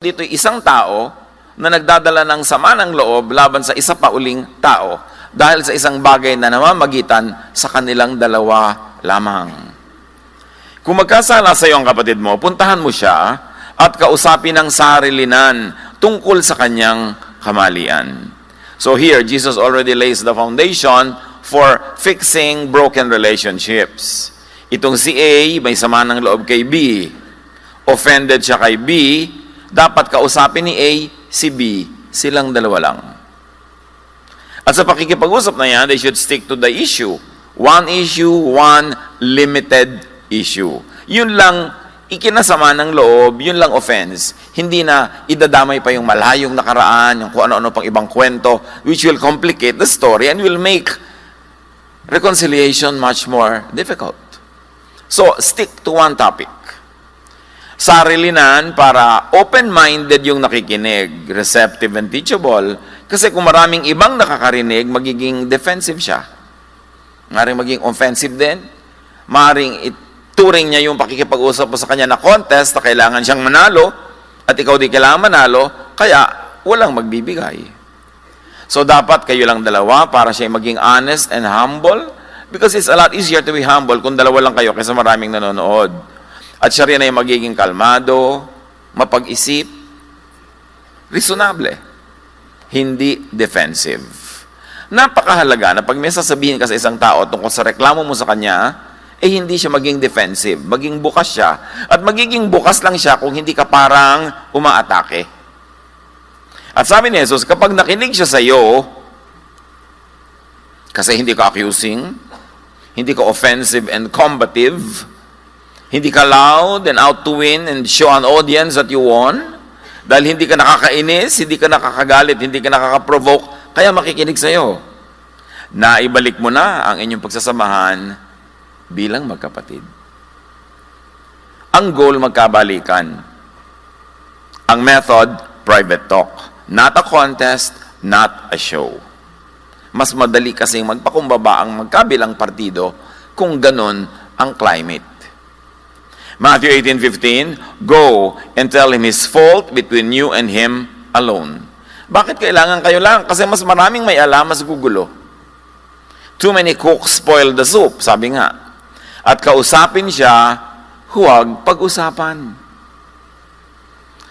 Dito isang tao na nagdadala ng sama ng loob laban sa isa pa uling tao dahil sa isang bagay na namamagitan sa kanilang dalawa lamang. Kung magkasala sa iyo ang kapatid mo, puntahan mo siya at kausapin ng sarilinan tungkol sa kanyang kamalian. So here, Jesus already lays the foundation for fixing broken relationships. Itong si A, may sama ng loob kay B. Offended siya kay B, dapat kausapin ni A, si B, silang dalawa lang. At sa pakikipag-usap na yan, they should stick to the issue. One issue, one limited issue. Yun lang ikinasama ng loob, yun lang offense. Hindi na idadamay pa yung malayong nakaraan, yung kung ano-ano pang ibang kwento, which will complicate the story and will make reconciliation much more difficult. So, stick to one topic. Sarilinan para open-minded yung nakikinig, receptive and teachable. Kasi kung maraming ibang nakakarinig, magiging defensive siya. Maring maging offensive din. Maring ituring niya yung pakikipag-usap mo sa kanya na contest na kailangan siyang manalo at ikaw di kailangan manalo, kaya walang magbibigay. So dapat kayo lang dalawa para siya maging honest and humble because it's a lot easier to be humble kung dalawa lang kayo kaysa maraming nanonood. At siya rin ay magiging kalmado, mapag-isip, reasonable, hindi defensive. Napakahalaga na pag may sasabihin ka sa isang tao tungkol sa reklamo mo sa kanya, hindi siya maging defensive, maging bukas siya. At magiging bukas lang siya kung hindi ka parang umaatake. At sabi ni Jesus, kapag nakinig siya sa iyo, kasi hindi ka accusing, hindi ka offensive and combative, hindi ka loud and out to win and show an audience that you won. Dahil hindi ka nakakainis, hindi ka nakakagalit, hindi ka nakaka-provoke, kaya makikinig sa'yo. Naibalik mo na ang inyong pagsasamahan bilang magkapatid. Ang goal, magkabalikan. Ang method, private talk. Not a contest, not a show. Mas madali kasing magpakumbaba ang magkabilang partido kung ganon ang climate. Matthew 18:15, go and tell him his fault between you and him alone. Bakit kailangan kayo lang? Kasi mas maraming may alam, mas gugulo. Too many cooks spoil the soup, sabi nga. At kausapin siya, huwag pag-usapan.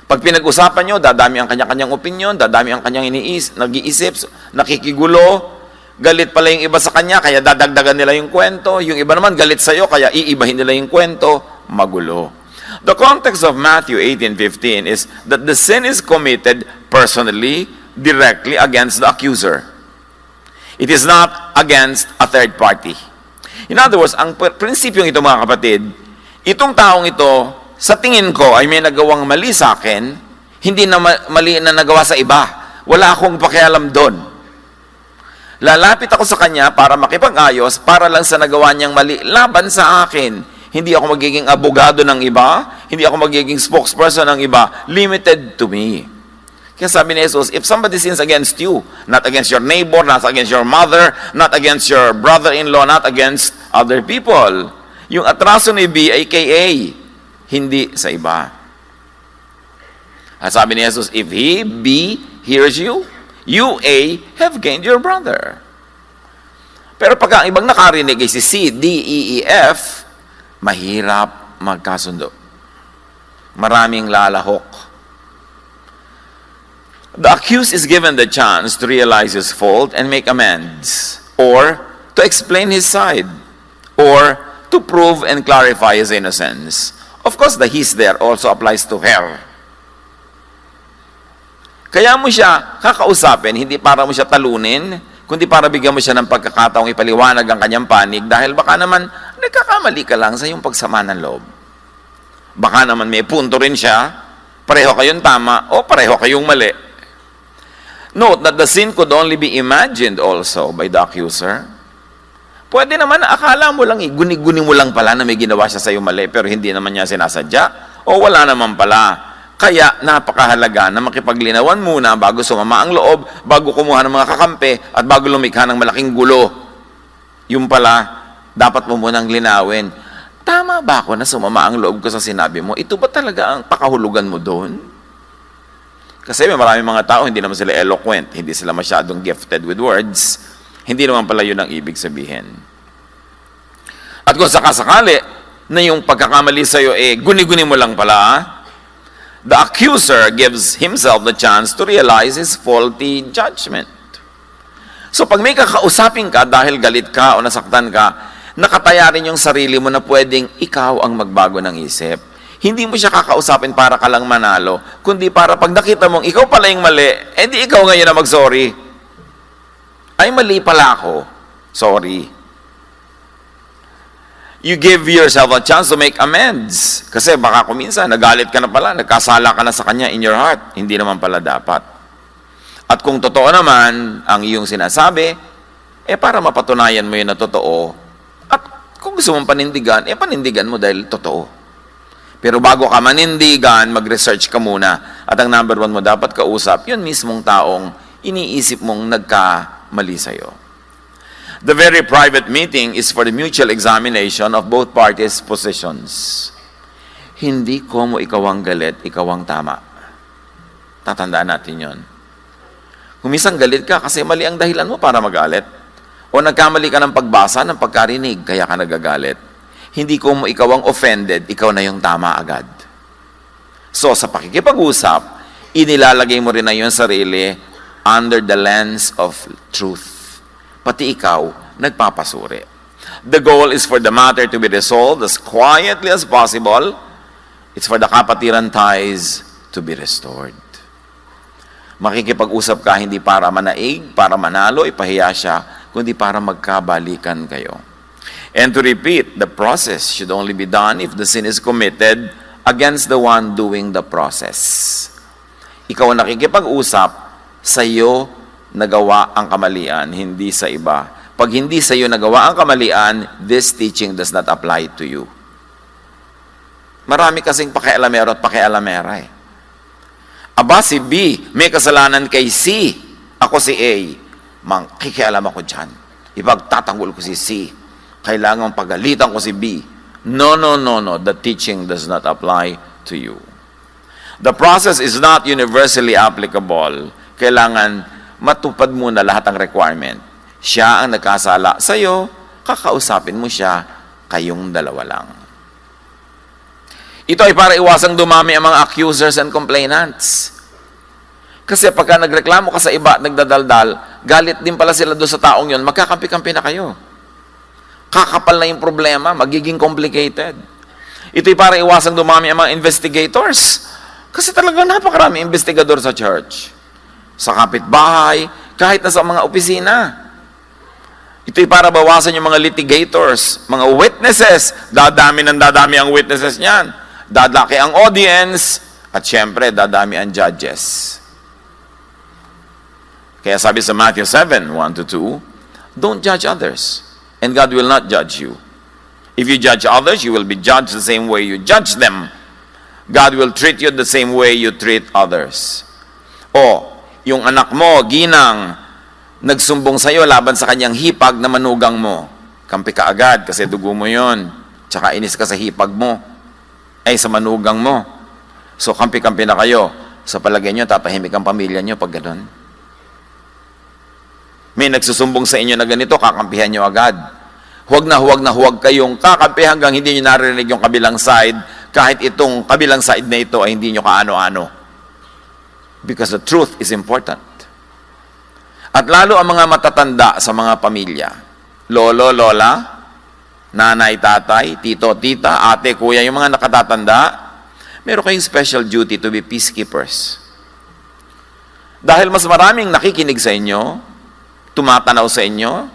Pag pinag-usapan nyo, dadami ang kanya-kanyang opinion, dadami ang kanyang nag-iisip, nakikigulo, galit pala yung iba sa kanya, kaya dadagdagan nila yung kwento. Yung iba naman galit sa'yo, kaya iibahin nila yung kwento. Magulo. The context of Matthew 18:15 is that the sin is committed personally, directly against the accuser. It is not against a third party. In other words, ang prinsipyong ito mga kapatid, itong taong ito, sa tingin ko ay may nagawang mali sa akin, hindi na mali na nagawa sa iba. Wala akong pakialam doon. Lalapit ako sa kanya para makipag-ayos, para lang sa nagawa niyang mali laban sa akin. Hindi ako magiging abogado ng iba, hindi ako magiging spokesperson ng iba, limited to me. Kaya sabi ni Jesus, if somebody sins against you, not against your neighbor, not against your mother, not against your brother-in-law, not against other people, yung atraso ni B ay kay A, hindi sa iba. At sabi ni Jesus, if he, B, hears you, you, A, have gained your brother. Pero pag ang ibang nakarinig ay si C, D, E, E, F, mahirap magkasundo. Maraming lalahok. The accused is given the chance to realize his fault and make amends, or to explain his side, or to prove and clarify his innocence. Of course, the he's there also applies to her. Kaya mo siya kakausapin, hindi para mo siya talunin, kundi para bigyan mo siya ng pagkakataong ipaliwanag ang kanyang panig dahil baka naman nagkakamali ka lang sa iyong pagsama ng loob. Baka naman may punto rin siya, pareho kayong tama o pareho kayong mali. Note that the sin could only be imagined also by the accuser. Pwede naman, akala mo lang, guni-guni mo lang pala na may ginawa siya sa iyo mali pero hindi naman niya sinasadya o wala naman pala. Kaya napakahalaga na makipaglinawan muna bago sumama ang loob, bago kumuha ng mga kakampi, at bago lumikha ng malaking gulo. Yung pala, dapat mo munang linawin. Tama ba ako na sumama ang loob ko sa sinabi mo? Ito ba talaga ang pakahulugan mo doon? Kasi may maraming mga tao, hindi naman sila eloquent, hindi sila masyadong gifted with words, hindi naman pala yun ang ibig sabihin. At kung sakasakali na yung pagkakamali sa'yo, guni-guni mo lang pala, the accuser gives himself the chance to realize his faulty judgment. So pag may kakausapin ka dahil galit ka o nasaktan ka, nakataya rin yung sarili mo na pwedeng ikaw ang magbago ng isip. Hindi mo siya kakausapin para ka lang manalo, kundi para pag nakita mong ikaw pala yung mali, di ikaw ngayon na mag-sorry. Ay, mali pala ako. Sorry. You give yourself a chance to make amends. Kasi baka kung minsan, nagalit ka na pala, nagkasala ka na sa kanya in your heart. Hindi naman pala dapat. At kung totoo naman ang iyong sinasabi, para mapatunayan mo yun na totoo. At kung gusto mong panindigan, panindigan mo dahil totoo. Pero bago ka manindigan, mag-research ka muna. At ang number one mo dapat kausap, yun mismong taong iniisip mong nagkamali sa'yo. The very private meeting is for the mutual examination of both parties' positions. Hindi ko mo ikaw ang galit, ikaw ang tama. Tatandaan natin yon. Kung minsan galit ka kasi mali ang dahilan mo para magalit. O nagkamali ka ng pagbasa, ng pagkarinig, kaya ka nagagalit. Hindi ko mo ikaw ang offended, ikaw na yung tama agad. So sa pakikipag-usap, inilalagay mo rin na yung sarili under the lens of truth. Pati ikaw, nagpapasuri. The goal is for the matter to be resolved as quietly as possible. It's for the kapatiran ties to be restored. Makikipag-usap ka hindi para manaig, para manalo, ipahiya siya, kundi para magkabalikan kayo. And to repeat, the process should only be done if the sin is committed against the one doing the process. Ikaw ang nakikipag-usap, sa iyo nagawa ang kamalian, hindi sa iba. Pag hindi sa iyo nagawa ang kamalian, this teaching does not apply to you. Marami kasing pakialamero at pakialamera Aba, si B, may kasalanan kay C. Ako si A. Kikialam ako dyan. Ipagtatanggol ko si C. Kailangan pagalitan ko si B. No. The teaching does not apply to you. The process is not universally applicable. Kailangan matupad muna lahat ng requirement. Siya ang nagkasala sa'yo, kakausapin mo siya, kayong dalawa lang. Ito ay para iwasang dumami ang mga accusers and complainants. Kasi pagka nagreklamo ka sa iba at nagdadaldal, galit din pala sila doon sa taong yun, magkakampi-kampi na kayo. Kakapal na yung problema, magiging complicated. Ito'y para iwasang dumami ang mga investigators. Kasi talagang napakarami investigador sa church. Sa kapitbahay, kahit na sa mga opisina. Ito'y para bawasan yung mga litigators, mga witnesses. Dadami ang witnesses niyan. Dadaki ang audience, at syempre, dadami ang judges. Kaya sabi sa Matthew 7:1-2, don't judge others, and God will not judge you. If you judge others, you will be judged the same way you judge them. God will treat you the same way you treat others. O, yung anak mo, ginang, nagsumbong sa'yo laban sa kanyang hipag na manugang mo. Kampi ka agad kasi dugo mo yon. Tsaka inis ka sa hipag mo. Ay sa manugang mo. So kampi-kampi na kayo. Sa palagay nyo, tatahimik ang pamilya nyo pag ganun. May nagsusumbong sa inyo na ganito, kakampihan nyo agad. Huwag kayong kakampi hanggang hindi nyo narinig yung kabilang side, kahit itong kabilang side na ito ay hindi nyo kaano-ano. Because the truth is important. At lalo ang mga matatanda sa mga pamilya, lolo, lola, nanay, tatay, tito, tita, ate, kuya, yung mga nakatatanda, meron kayong special duty to be peacekeepers. Dahil mas maraming nakikinig sa inyo, tumatanaw sa inyo,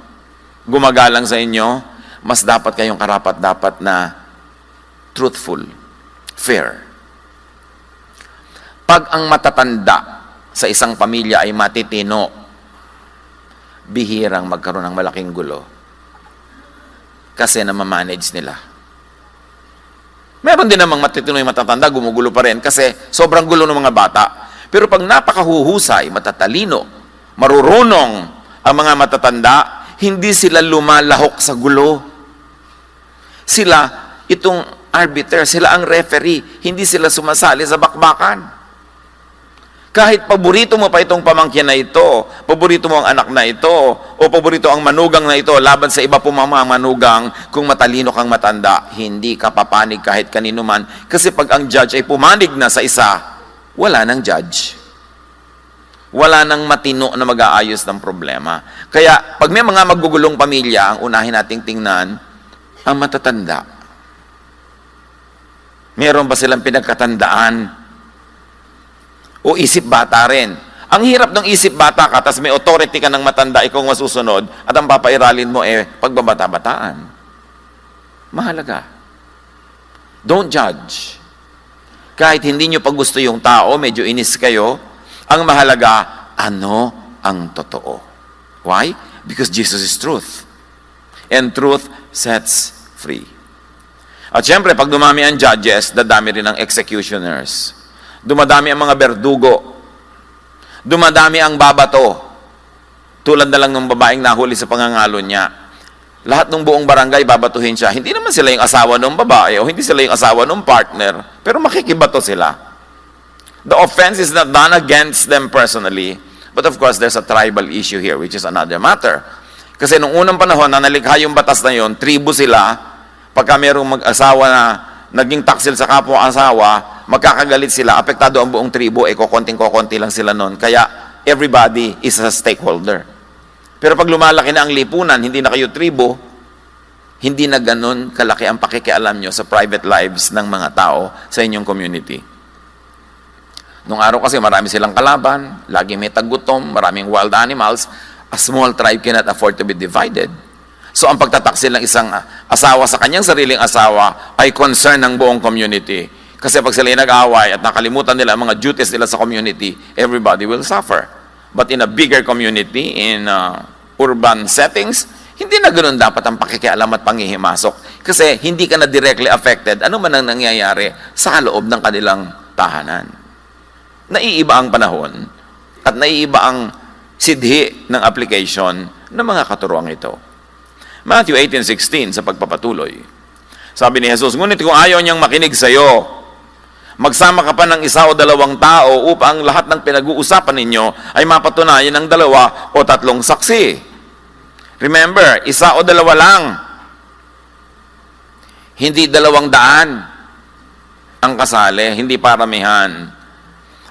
gumagalang sa inyo, mas dapat kayong karapat-dapat na truthful, fair. Pag ang matatanda sa isang pamilya ay matitino, bihirang magkaroon ng malaking gulo. Kasi namamanage nila. Meron din namang matitino yung matatanda, gumugulo pa rin kasi sobrang gulo ng mga bata. Pero pag napakahuhusay, matatalino, marurunong ang mga matatanda, hindi sila lumalahok sa gulo. Sila, itong arbiter, sila ang referee, hindi sila sumasali sa bakbakan. Kahit paborito mo pa itong pamangkin na ito, paborito mo ang anak na ito, o paborito ang manugang na ito, laban sa iba po mga manugang, kung matalino kang matanda, hindi ka papanig kahit kanino man. Kasi pag ang judge ay pumanig na sa isa, wala nang judge. Wala nang matino na mag-aayos ng problema. Kaya, pag may mga magugulong pamilya, ang unahin nating tingnan, ang matatanda. Meron ba silang pinagkatandaan? O isip bata rin. Ang hirap ng isip bata ka, tapos may authority ka ng matanda, ikaw masusunod, at ang papairalin mo pagbabata-bataan. Mahalaga. Don't judge. Kahit hindi nyo pa gusto yung tao, medyo inis kayo, ang mahalaga, ano ang totoo? Why? Because Jesus is truth. And truth sets free. At syempre, pag dumami ang judges, dadami rin ang executioners. Dumadami ang mga berdugo. Dumadami ang babato. Tulad na lang ng babaeng nahuli sa pangangalo niya. Lahat ng buong barangay babatuhin siya. Hindi naman sila yung asawa ng babae o hindi sila yung asawa ng partner. Pero makikibato sila. The offense is not done against them personally. But of course, there's a tribal issue here, which is another matter. Kasi nung unang panahon na nalikha yung batas na yon, tribo sila. Pagka mayroong mag-asawa na naging taksil sa kapwa-asawa, magkakagalit sila, apektado ang buong tribo, kokonting-kokonti lang sila nun. Kaya, everybody is a stakeholder. Pero pag lumalaki na ang lipunan, hindi na kayo tribo, hindi na ganun kalaki ang pakikialam nyo sa private lives ng mga tao sa inyong community. Nung araw kasi, marami silang kalaban, lagi may tagutom, maraming wild animals. A small tribe cannot afford to be divided. So, ang pagtataksil ng isang asawa sa kanyang sariling asawa ay concern ng buong community. Kasi pag sila nag-away at nakalimutan nila ang mga duties nila sa community, everybody will suffer. But in a bigger community, in urban settings, hindi na ganoon dapat ang pakikialam at panghihimasok. Kasi hindi ka na directly affected, ano man ang nangyayari sa loob ng kanilang tahanan. Naiiba ang panahon at naiiba ang sidhi ng application ng mga katuruang ito. Matthew 18:16 sa pagpapatuloy. Sabi ni Jesus, ngunit kung ayaw niyang makinig sa iyo, magsama ka pa ng isa o dalawang tao upang lahat ng pinag-uusapan ninyo ay mapatunayan ng 2 o 3 saksi. Remember, isa o 2 lang. Hindi 200 ang kasali, hindi paramihan.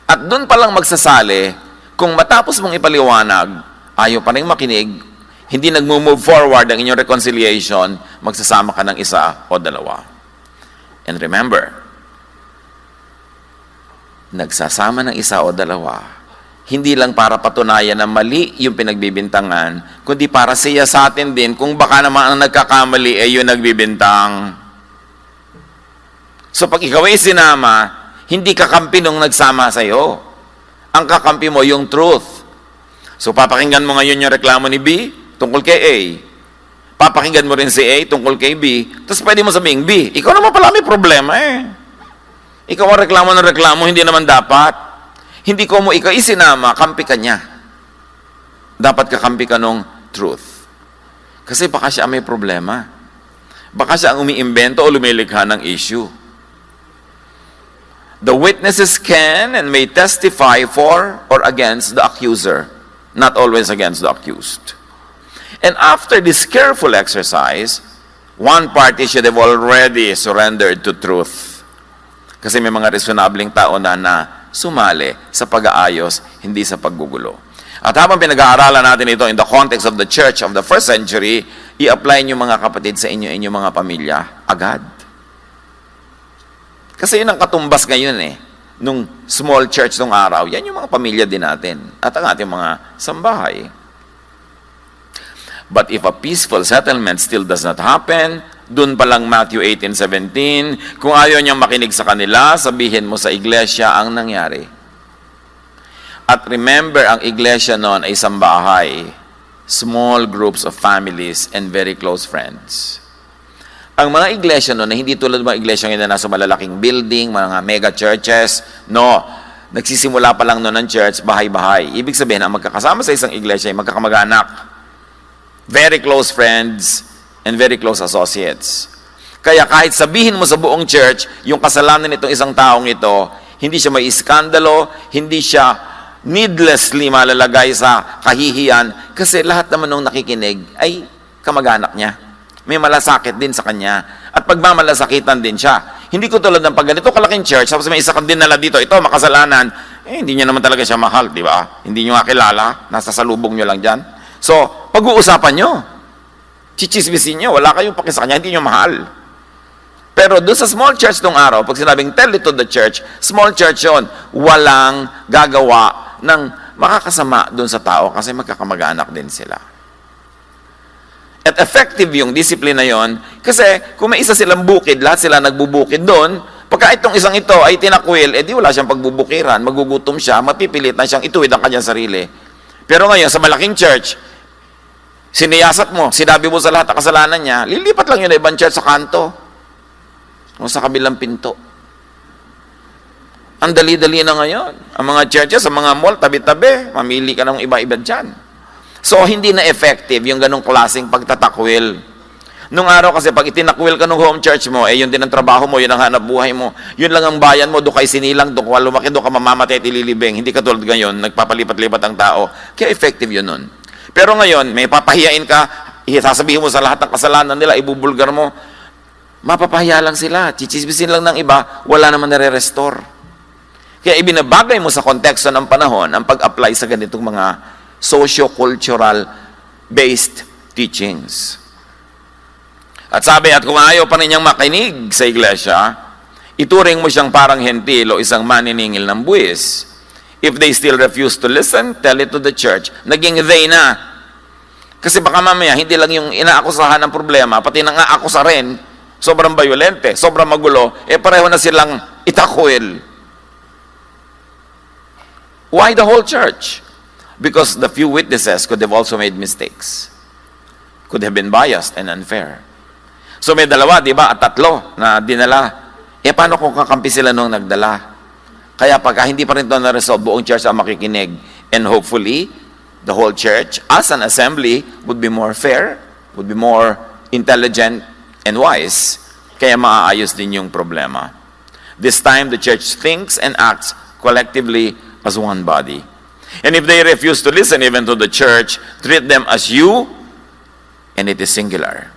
At doon pa lang magsasali, kung matapos mong ipaliwanag, ayaw pa rin makinig, hindi nag-move forward ang inyong reconciliation, magsasama ka ng 1 o 2. And remember, nagsasama ng 1 o 2, hindi lang para patunayan na mali yung pinagbibintangan, kundi para siya sa atin din, kung baka naman ang nagkakamali ay yung nagbibintang. So pag ikaw ay sinama, hindi kakampi nung nagsama sa'yo. Ang kakampi mo yung truth. So papakinggan mo ngayon yung reklamo ni B, tungkol kay A. Papakinggan mo rin si A tungkol kay B. Tapos pwede mo sabihin, B, ikaw naman pala may problema Ikaw ang reklamo ng reklamo, hindi naman dapat. Hindi ko mo ikaw isinama, kampi ka niya. Dapat kakampi ka nung truth. Kasi baka siya may problema. Baka siya ang umiimbento o lumilikha ng issue. The witnesses can and may testify for or against the accuser, not always against the accused. And after this careful exercise, one party should have already surrendered to truth. Kasi may mga reasonabling tao na sumali sa pag-aayos, hindi sa paggugulo. At habang pinag-aaralan natin ito in the context of the church of the first century, i-apply nyo mga kapatid sa inyong mga pamilya agad. Kasi yun ang katumbas ngayon nung small church nung araw, yan yung mga pamilya din natin at ang ating mga sambahay. But if a peaceful settlement still does not happen, dun pa lang Matthew 18:17, kung ayaw niyang makinig sa kanila, sabihin mo sa iglesia ang nangyari. At remember, ang iglesia noon ay sambahay, small groups of families and very close friends. Ang mga iglesia noon na hindi tulad ng mga iglesia ngayon na nasa malalaking building, mga mega churches, no, nagsisimula pa lang noon ng church, bahay-bahay. Ibig sabihin, ang magkakasama sa isang iglesia ay magkakamag-anak, very close friends, and very close associates. Kaya kahit sabihin mo sa buong church, yung kasalanan nitong isang taong ito, hindi siya may iskandalo, hindi siya needlessly malalagay sa kahihiyan kasi lahat naman nung nakikinig ay kamag-anak niya. May malasakit din sa kanya. At pagmamalasakitan din siya. Hindi ko tulad ng pag ganito kalaking church, tapos may isa kang dinala dito, ito, makasalanan, hindi niya naman talaga siya mahal, di ba? Hindi niyo nga kilala, nasa salubong niyo lang dyan. So, pag-uusapan niyo, chichismisin niyo, wala kayong paki sa kanya, hindi niyo mahal. Pero doon sa small church nung araw, pag sinabing tell it to the church, small church yon, walang gagawa ng makakasama doon sa tao kasi magkakamag-anak din sila. At effective yung discipline na yon kasi kung may isa silang bukid, lahat sila nagbubukid doon, pagka itong isang ito ay tinakwil, edi wala siyang pagbubukiran, magugutom siya, mapipilit na siyang ituwid ang kanyang sarili. Pero ngayon, sa malaking church, siniyasat mo, sinabi mo sa lahat ang kasalanan niya, lilipat lang yun na ibang church sa kanto o sa kabilang pinto. Ang dali-dali na ngayon. Ang mga churches, sa mga mall, tabi-tabi, mamili ka ng iba-iba dyan. So, hindi na effective yung ganong klaseng pagtatakwil. Nung araw kasi, pag itinakwil ka ng home church mo, yun din ang trabaho mo, yun ang hanap buhay mo, yun lang ang bayan mo, doon kay sinilang, doon ka lumaki, doon ka mamamatay at ililibing. Hindi ka tulad ngayon, nagpapalipat-lipat ang tao. Kaya effective yun nun. Pero ngayon, may papahiyain ka, sasabihin mo sa lahat ng kasalanan nila, ibubulgar mo, mapapahiya lang sila, chichismisin lang ng iba, wala naman nare-restore. Kaya ibinabagay mo sa konteksto ng panahon ang pag-apply sa ganitong mga socio-cultural based teachings. At sabi, at kung ayaw pa ninyang makinig sa iglesia, ituring mo siyang parang hentil o isang maniningil ng buwis. If they still refuse to listen, tell it to the church. Naging they na. Kasi baka mamaya, hindi lang yung inaakusahan ng problema, pati nang aakusa rin, sobrang violente, sobrang magulo, pareho na silang itakwil. Why the whole church? Because the few witnesses could have also made mistakes. Could have been biased and unfair. So may dalawa, di ba, at tatlo na dinala. Paano kung kakampi sila nung nagdala? Kaya pagka hindi pa rin ito na-resolve, buong church ang makikinig. And hopefully, the whole church, as an assembly, would be more fair, would be more intelligent and wise. Kaya maaayos din yung problema. This time, the church thinks and acts collectively as one body. And if they refuse to listen even to the church, treat them as you, and it is singular,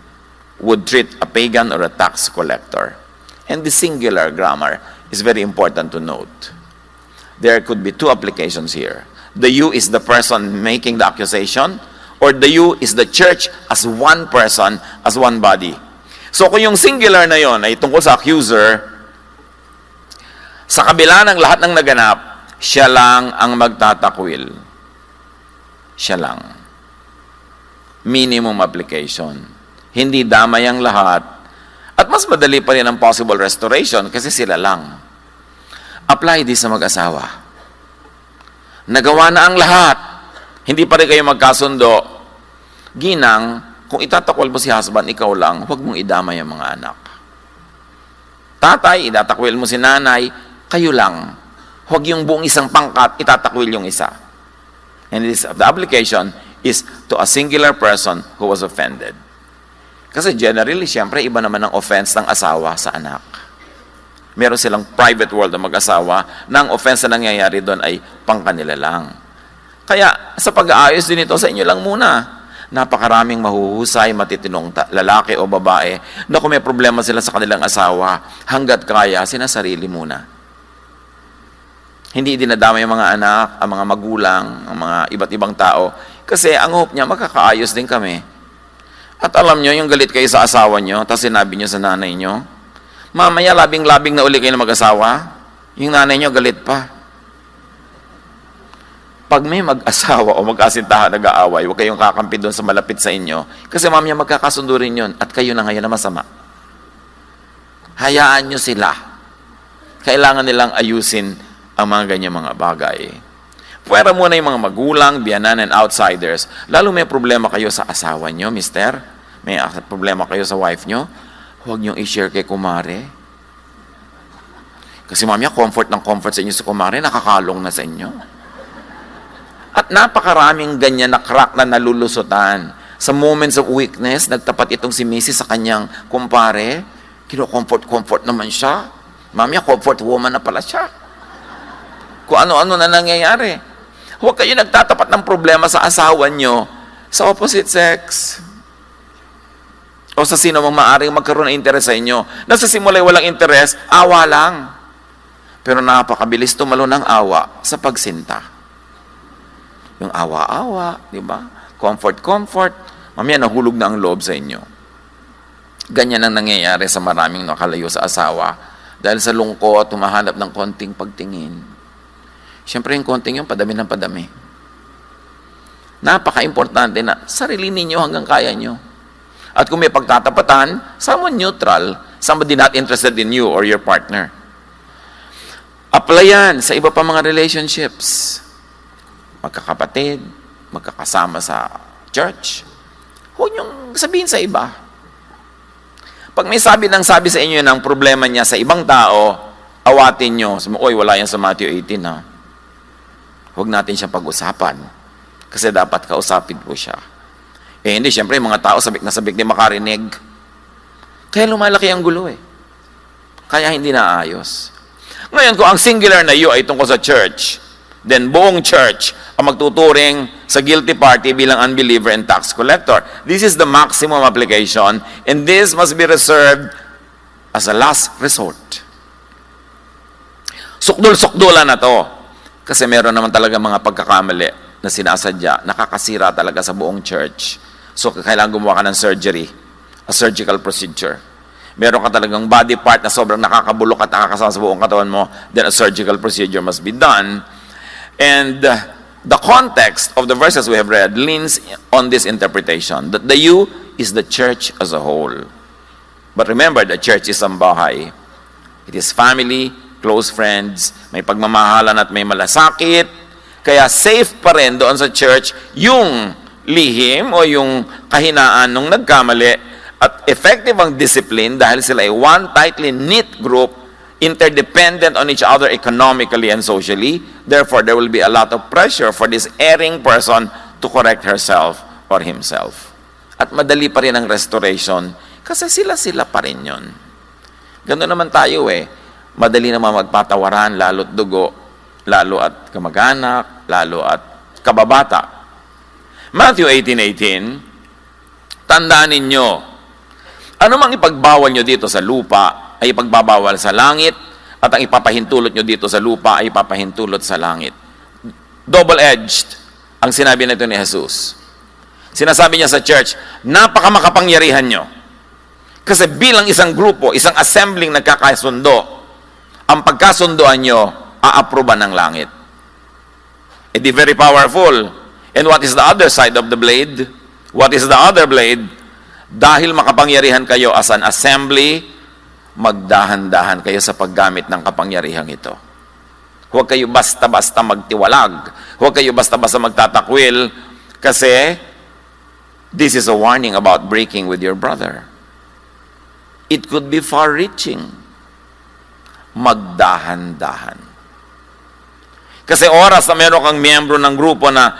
would treat a pagan or a tax collector. And the singular grammar is very important to note. There could be two applications here. The you is the person making the accusation, or the you is the church as one person, as one body. So kung yung singular na yon ay tungkol sa accuser, sa kabila ng lahat ng naganap, siya lang ang magtatakwil. Siya lang. Minimum application. Hindi damay ang lahat. At mas madali pa rin ang possible restoration kasi sila lang. Apply this sa mag-asawa. Nagawa na ang lahat. Hindi pa rin kayo magkasundo. Ginang, kung itatakwil mo si husband, ikaw lang, huwag mong idamay ang mga anak. Tatay, itatakwil mo si nanay, kayo lang. Huwag yung buong isang pangkat, itatakwil yung isa. And the application is to a singular person who was offended. Kasi generally, siyempre, iba naman ang offense ng asawa sa anak. Meron silang private world ng mag-asawa na ang offense na nangyayari doon ay pangkanila lang. Kaya, sa pag-aayos din ito, sa inyo lang muna. Napakaraming mahuhusay, matitinong lalaki o babae na kung may problema sila sa kanilang asawa, hanggat kaya, sinasarili muna. Hindi dinadama yung mga anak, ang mga magulang, ang mga iba't ibang tao. Kasi ang hope niya, magkakaayos din kami. At alam nyo, yung galit kayo sa asawa nyo, tapos sinabi nyo sa nanay nyo, mamaya labing-labing na uli kayo na mag-asawa, yung nanay nyo galit pa. Pag may mag-asawa o mag-asintahan nag-aaway, huwag kayong kakampi doon sa malapit sa inyo, kasi mamaya magkakasundo rin yun, at kayo na ngayon na masama. Hayaan nyo sila. Kailangan nilang ayusin ang mga ganyan mga bagay. Puwera muna yung mga magulang, biyanan, and outsiders. Lalo may problema kayo sa asawa nyo, mister. May problema kayo sa wife nyo. Huwag nyo i-share kay kumare. Kasi mamaya, comfort ng comfort sa inyo sa kumare, nakakalong na sa inyo. At napakaraming ganyan na crack na nalulusutan. Sa moments of weakness, nagtapat itong si Mrs. sa kanyang kumpare. Kino-comfort naman siya. Mamaya, comfort woman na pala siya. Kung ano-ano na nangyayari. Huwag kayo nagtatapat ng problema sa asawa nyo sa opposite sex. O sa sino mang maaaring magkaroon ng interes sa inyo. Nasa simula walang interes, awa lang. Pero napakabilis tumalo ng awa sa pagsinta. Yung awa-awa, di ba? Comfort. Mamaya nahulog na ang loob sa inyo. Ganyan ang nangyayari sa maraming nakalayo sa asawa. Dahil sa lungkot, tumahanap ng konting pagtingin. Siyempre yung konting yung padami ng padami. Napaka-importante na sarili ninyo hanggang kaya nyo. At kung may pagtatapatan, someone neutral, somebody not interested in you or your partner. Apply yan sa iba pa mga relationships. Magkakapatid, magkakasama sa church. Huwag niyong sabihin sa iba. Pag may sabi sa inyo ng problema niya sa ibang tao, awatin niyo. Sabi, oy, wala yan sa Matthew 18 ha. Huwag natin siyang pag-usapan. Kasi dapat kausapin po siya. Hindi, siyempre, mga tao sabik na sabik din makarinig. Kaya lumalaki ang gulo Kaya hindi naayos. Ngayon, kung ang singular na you ay tungkol sa church, then buong church ang magtuturing sa guilty party bilang unbeliever and tax collector. This is the maximum application, and this must be reserved as a last resort. Sukdul-sukdulan na to. Kasi meron naman talaga mga pagkakamali na sinasadya, nakakasira talaga sa buong church. So, kailangan gumawa ka ng surgery, a surgical procedure. Meron ka talagang body part na sobrang nakakabulok at nakakasama sa buong katawan mo, then a surgical procedure must be done. And the context of the verses we have read leans on this interpretation, that the you is the church as a whole. But remember, the church is sambahay. It is family, close friends, may pagmamahalan at may malasakit. Kaya safe pa rin doon sa church yung lihim o yung kahinaan nung nagkamali, at effective ang discipline dahil sila ay one tightly knit group, interdependent on each other economically and socially. Therefore, there will be a lot of pressure for this erring person to correct herself or himself. At madali pa rin ang restoration kasi sila-sila pa rin yun. Ganoon naman tayo Madali naman magpatawaran, lalo't dugo, lalo at kamag-anak, lalo at kababata. Matthew 18:18, tandaan ninyo, ano mang ipagbawal nyo dito sa lupa ay ipagbabawal sa langit, at ang ipapahintulot nyo dito sa lupa ay ipapahintulot sa langit. Double-edged ang sinabi nito ni Jesus. Sinasabi niya sa church, napakamakapangyarihan nyo. Kasi bilang isang grupo, isang assembling nagkakasundo, ang pagkasundoan nyo, aaproban ng langit. Di very powerful. And what is the other side of the blade? What is the other blade? Dahil makapangyarihan kayo as an assembly, magdahan-dahan kayo sa paggamit ng kapangyarihan ito. Huwag kayo basta-basta magtiwalag. Huwag kayo basta-basta magtatakwil, kasi this is a warning about breaking with your brother. It could be far-reaching. Magdahan-dahan. Kasi oras na meron kang miyembro ng grupo na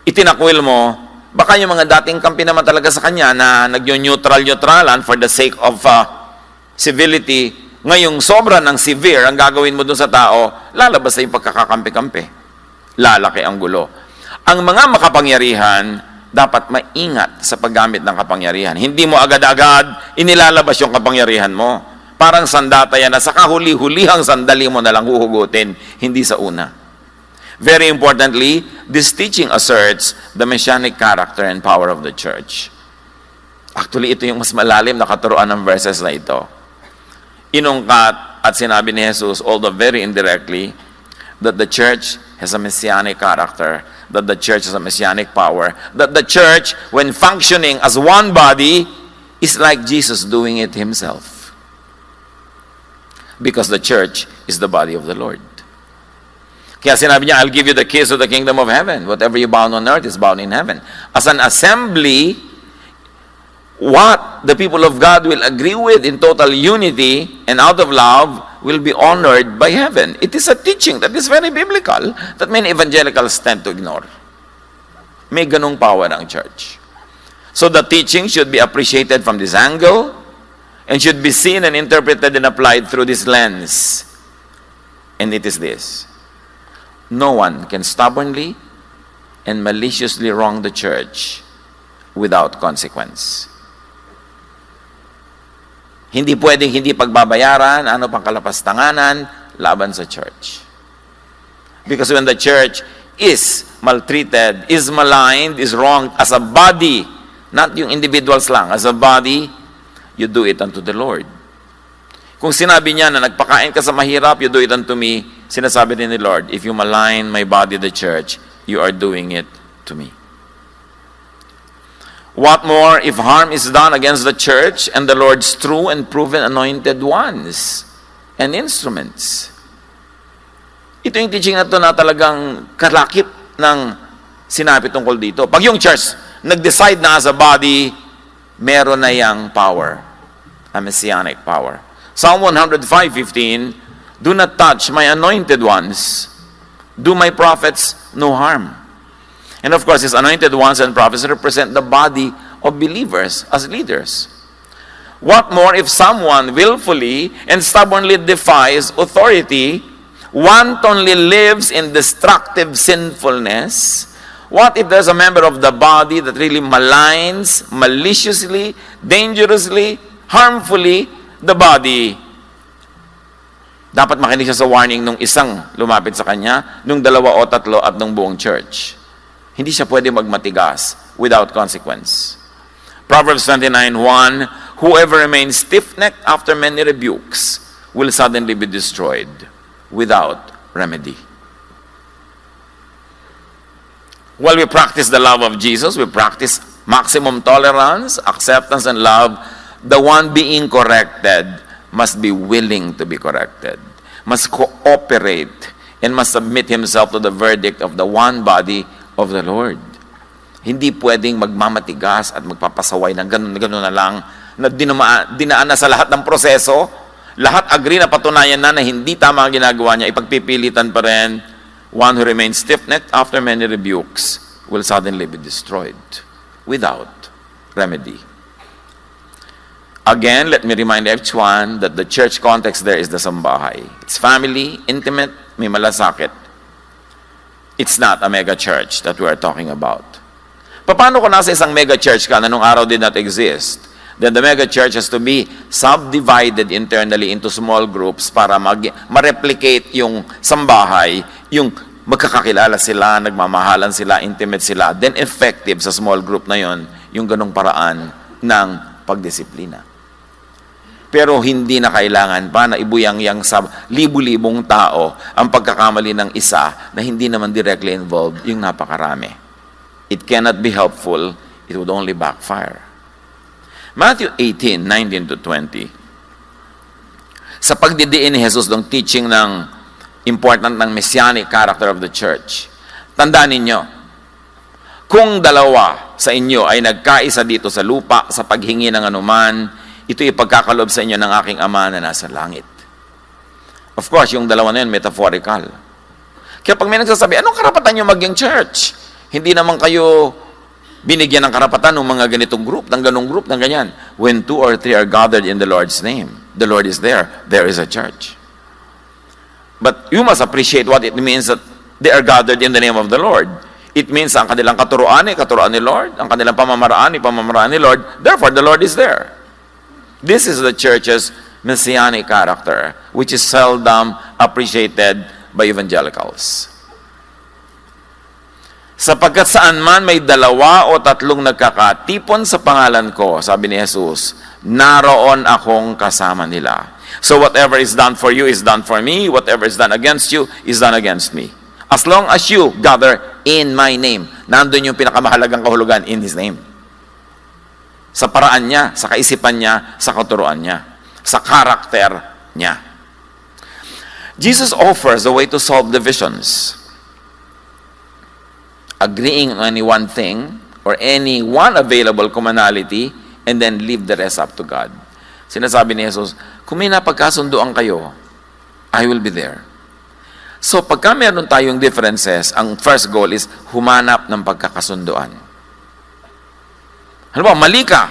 itinakwil mo, baka yung mga dating kampi naman talaga sa kanya na nag-neutral-neutralan for the sake of civility, ngayong sobra ng severe ang gagawin mo dun sa tao, lalabas na yung pagkakakampi-kampi. Lalaki ang gulo. Ang mga makapangyarihan, dapat maingat sa paggamit ng kapangyarihan. Hindi mo agad-agad inilalabas yung kapangyarihan mo. Parang sandata yan na sa kahuli-hulihang sandali mo na lang huhugutin, hindi sa una. Very importantly, this teaching asserts the messianic character and power of the church. Actually, ito yung mas malalim na katuruan ng verses na ito. Inungkat at sinabi ni Jesus, although very indirectly, that the church has a messianic character, that the church has a messianic power, that the church, when functioning as one body, is like Jesus doing it himself. Because the church is the body of the Lord. Kaya sinabi niya, I'll give you the keys of the kingdom of heaven. Whatever you bound on earth is bound in heaven. As an assembly, what the people of God will agree with in total unity and out of love will be honored by heaven. It is a teaching that is very biblical that many evangelicals tend to ignore. May ganung power ang church. So the teaching should be appreciated from this angle and should be seen and interpreted and applied through this lens. And it is this. No one can stubbornly and maliciously wrong the church without consequence. Hindi pwedeng hindi pagbabayaran, ano pang kalapastanganan, laban sa church. Because when the church is maltreated, is maligned, is wronged as a body, not yung individuals lang, as a body, you do it unto the Lord. Kung sinabi niya na nagpakain ka sa mahirap, you do it unto me, sinasabi din ni Lord, if you malign my body, the church, you are doing it to me. What more if harm is done against the church and the Lord's true and proven anointed ones and instruments? Ito yung teaching na ito na talagang kalakip ng sinabi tungkol dito. Pag yung church nag-decide na as a body, meron na yang power, a messianic power. Psalm 105:15, do not touch my anointed ones, do my prophets no harm. And of course, his anointed ones and prophets represent the body of believers as leaders. What more if someone willfully and stubbornly defies authority, wantonly lives in destructive sinfulness? What if there's a member of the body that really maligns, maliciously, dangerously, harmfully the body? Dapat makinig siya sa warning nung isang lumapit sa kanya, nung dalawa o tatlo at nung buong church. Hindi siya pwede magmatigas without consequence. Proverbs 29:1, whoever remains stiff-necked after many rebukes will suddenly be destroyed without remedy. While we practice the love of Jesus, we practice maximum tolerance, acceptance, and love. The one being corrected must be willing to be corrected, must cooperate, and must submit himself to the verdict of the one body of the Lord. Hindi pwedeng magmamatigas at magpapasaway ng ganun na lang, na dinaan na sa lahat ng proseso, lahat agree na patunayan na hindi tama ang ginagawa niya, ipagpipilitan pa rin. One who remains stiff-necked after many rebukes will suddenly be destroyed without remedy. Again, let me remind everyone that the church context there is the sambahay. It's family, intimate, may malasakit. It's not a mega church that we are talking about. Paano kung nasa isang mega church ka na nung araw did not exist? Then the mega church has to be subdivided internally into small groups para ma-replicate yung sambahay, yung magkakakilala sila, nagmamahalan sila, intimate sila, then effective sa small group na yon yung ganong paraan ng pagdisiplina. Pero hindi na kailangan pa na ibuyang-yang sa libu-libong tao ang pagkakamali ng isa na hindi naman directly involved yung napakarami. It cannot be helpful. It would only backfire. Matthew 18:19-20. Sa pagdidiin ni Jesus ng teaching ng important ng messianic character of the church, tandaan ninyo, kung dalawa sa inyo ay nagkaisa dito sa lupa sa paghingi ng anuman, ito ipagkakalob sa inyo ng aking Ama na nasa langit. Of course, yung dalawa na yun, metaphorical. Kaya pag may nagsasabi, anong karapatan nyo maging church? Hindi naman kayo binigyan ng karapatan ng mga ganitong group, ng ganong group, ng ganyan. When 2 or 3 are gathered in the Lord's name, the Lord is there. There is a church. But you must appreciate what it means that they are gathered in the name of the Lord. It means ang kanilang katuruan ni Lord, ang kanilang pamamaraan ni Lord. Therefore, the Lord is there. This is the church's messianic character, which is seldom appreciated by evangelicals. Sapagkat saan man may 2 o 3 nagkakatipon sa pangalan ko, sabi ni Jesus, naroon akong kasama nila. So whatever is done for you is done for me. Whatever is done against you is done against me. As long as you gather in my name, nandun yung pinakamahalagang kahulugan, in His name. Sa paraan niya, sa kaisipan niya, sa katuruan niya, sa karakter niya. Jesus offers a way to solve divisions. Agreeing on any one thing or any one available commonality and then leave the rest up to God. Sinasabi ni Jesus, kung may napagkasunduan kayo, I will be there. So pagka meron tayong differences, ang first goal is humanap ng pagkakasunduan. Halimbawa, mali ka.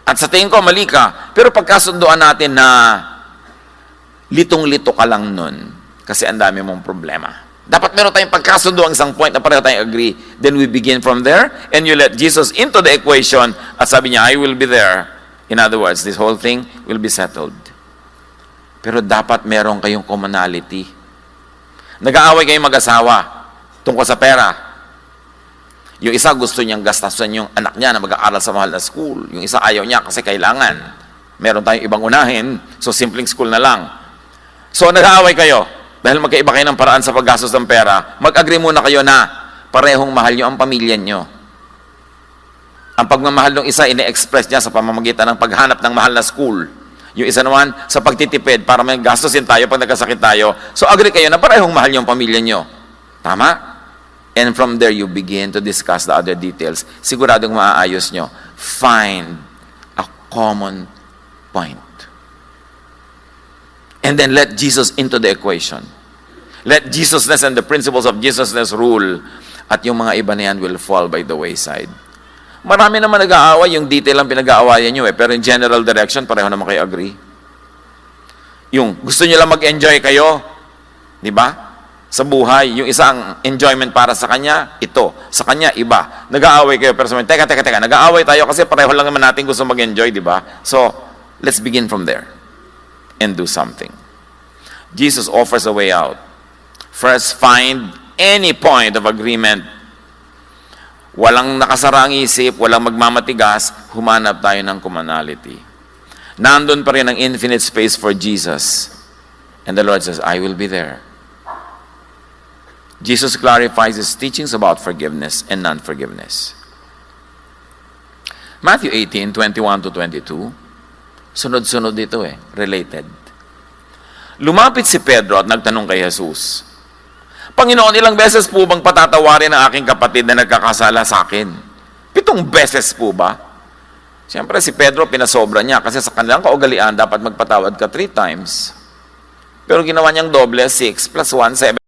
At sa tingin ko, mali ka. Pero pagkasunduan natin na litong-lito ka lang nun kasi ang dami mong problema. Dapat meron tayong pagkasundo ang isang point na pareho tayong agree. Then we begin from there, and you let Jesus into the equation, at sabi niya, I will be there. In other words, this whole thing will be settled. Pero dapat meron kayong commonality. Nag-aaway kayong mag-asawa tungkol sa pera. Yung isa gusto niyang gastasan yung anak niya na mag-aaral sa mahal na school. Yung isa ayaw niya kasi kailangan. Meron tayong ibang unahin, so simpleng school na lang. So nag-aaway kayo. Dahil magkaiba kayo ng paraan sa paggastos ng pera, mag-agree muna kayo na parehong mahal nyo ang pamilya nyo. Ang pagmamahal ng isa, ine-express niya sa pamamagitan ng paghanap ng mahal na school. Yung isa naman, sa pagtitipid para may gastusin tayo pag nagkasakit tayo. So agree kayo na parehong mahal nyo ang pamilya nyo. Tama? And from there, you begin to discuss the other details. Siguradong maaayos nyo. Find a common point. And then let Jesus into the equation. Let Jesusness and the principles of Jesusness rule. At yung mga iba na yan will fall by the wayside. Marami naman nag-aaway, yung detail ang pinag-aawayan nyo pero in general direction, pareho naman kayo agree. Yung gusto nyo lang mag-enjoy kayo, di ba? Sa buhay, yung isang enjoyment para sa kanya, ito. Sa kanya, iba. Nag-aaway kayo pero sabihin, teka, nag-aaway tayo kasi pareho lang naman natin gusto mag-enjoy, di ba? So, let's begin from there and do something. Jesus offers a way out. First, find any point of agreement. Walang nakasara ang isip, walang magmamatigas, humanap tayo ng commonality. Nandun pa rin ang infinite space for Jesus. And the Lord says, I will be there. Jesus clarifies his teachings about forgiveness and non-forgiveness. Matthew 18:21-22, sunod-sunod dito related. Lumapit si Pedro at nagtanong kay Jesus, Panginoon, ilang beses po bang patatawarin ang aking kapatid na nagkakasala sa akin? 7 beses po ba? Siyempre si Pedro pinasobra niya kasi sa kanilang kaugalian dapat magpatawad ka 3 times. Pero ginawa niyang doble, 6 plus 1, 7.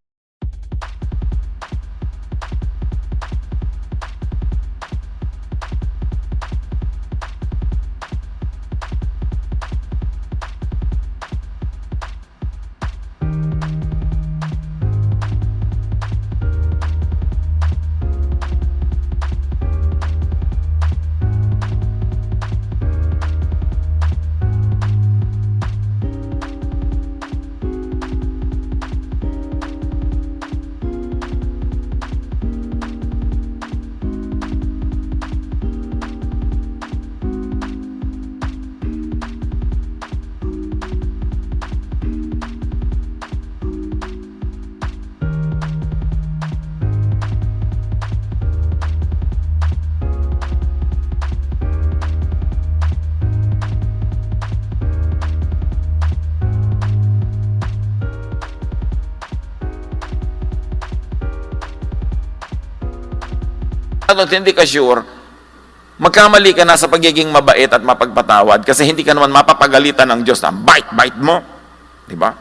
At hindi ka sure, magkamali ka na sa pagiging mabait at mapagpatawad kasi hindi ka naman mapapagalitan ng Diyos na bite mo. Diba?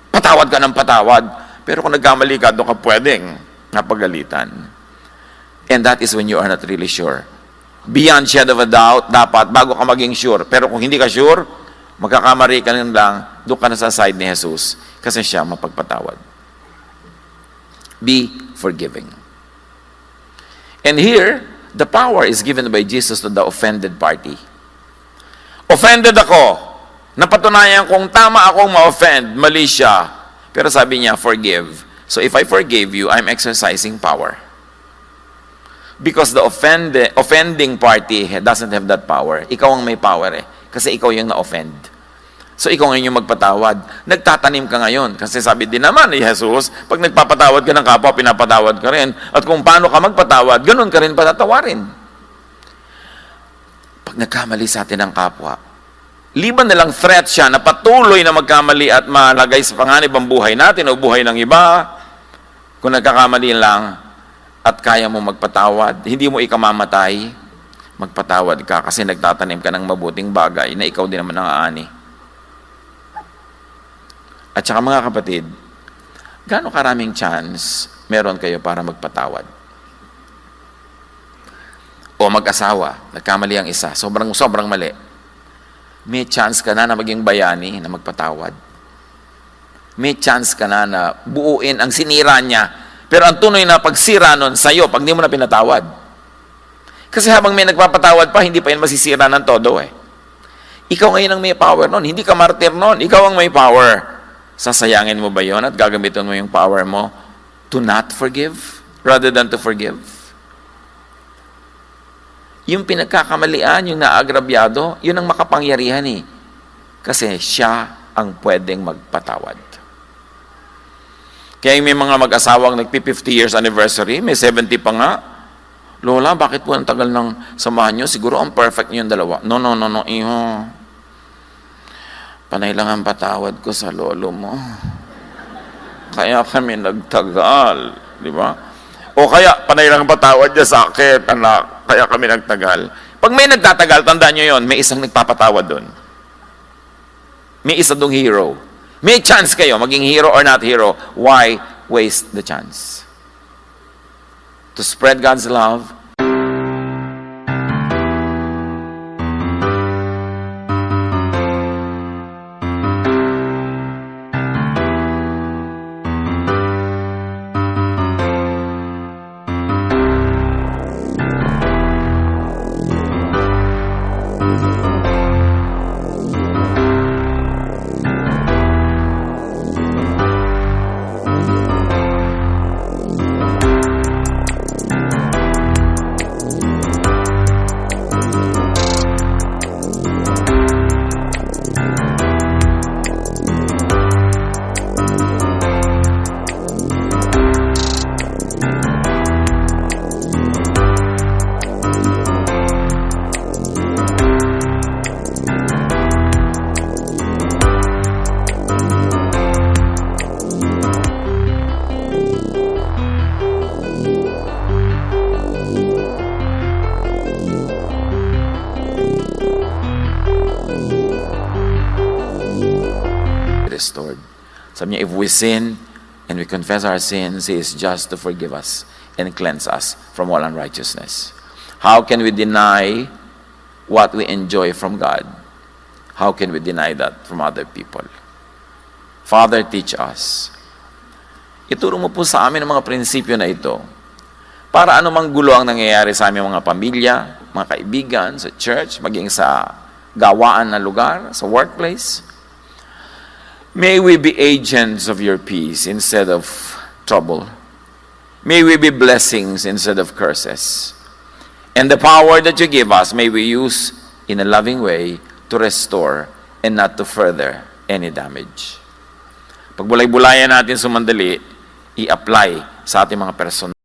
Patawad ka ng patawad. Pero kung nagkamali ka, doon ka pwedeng napagalitan. And that is when you are not really sure. Beyond shadow of a doubt, dapat bago ka maging sure. Pero kung hindi ka sure, magkakamali ka lang, doon ka na sa side ni Jesus kasi siya mapagpatawad. Be forgiving. And here, the power is given by Jesus to the offended party. Offended ako. Napatunayan kong tama akong ma-offend, mali siya. Pero sabi niya, forgive. So if I forgave you, I'm exercising power. Because the offending party doesn't have that power. Ikaw ang may power Kasi ikaw yung na-offend. So ikaw ngayon yung magpatawad. Nagtatanim ka ngayon. Kasi sabi din naman ni Jesus, pag nagpapatawad ka ng kapwa, pinapatawad ka rin. At kung paano ka magpatawad, ganun ka rin patatawarin. Pag nagkamali sa atin ng kapwa, liban na lang threat siya na patuloy na magkamali at malagay sa panganib ang buhay natin o buhay ng iba, kung nagkakamali lang at kaya mo magpatawad, hindi mo ikamamatay, magpatawad ka kasi nagtatanim ka ng mabuting bagay na ikaw din naman ang aani. At saka mga kapatid, gaano karaming chance meron kayo para magpatawad? O mag-asawa, nagkamali ang isa, sobrang mali. May chance ka na maging bayani na magpatawad. May chance ka na buuin ang sinira niya Pero ang tunay na pagsira nun sa'yo, pag di mo na pinatawad. Kasi habang may nagpapatawad pa, hindi pa yun masisira ng todo eh. Ikaw ngayon ang may power nun. Hindi ka martir nun. Ikaw ang may power. Sasayangin mo ba yun at gagamitin mo yung power mo to not forgive rather than to forgive? Yung pinagkakamalian, yung naagrabyado, yun ang makapangyarihan eh. Kasi siya ang pwedeng magpatawad. Kaya may mga mag-asawang nagpi-50 years anniversary, may 70 pa nga. Lola, bakit po ang tagal ng samahan nyo? Siguro ang perfect nyo yung dalawa. No, iho. Panay lang ang patawad ko sa lolo mo. Kaya kami nagtagal. Di ba? O kaya, panay lang ang patawad niya sa akin, anak. Kaya kami nagtagal. Pag may nagtatagal, tandaan nyo yon, may isang nagpapatawad doon. May isa dong hero. May chance kayo, maging hero or not hero. Why waste the chance? To spread God's love. Restored. Sabi niya, if we sin and we confess our sins, He is just to forgive us and cleanse us from all unrighteousness. How can we deny what we enjoy from God? How can we deny that from other people? Father, teach us. Ituro mo po sa amin ang mga prinsipyo na ito para anumang gulo ang nangyayari sa aming mga pamilya, mga kaibigan, sa church, maging sa gawaan na lugar, sa workplace. May we be agents of your peace instead of trouble. May we be blessings instead of curses. And the power that you give us, may we use in a loving way to restore and not to further any damage. Pagbulay-bulayan natin sumandali, i-apply sa ating mga personal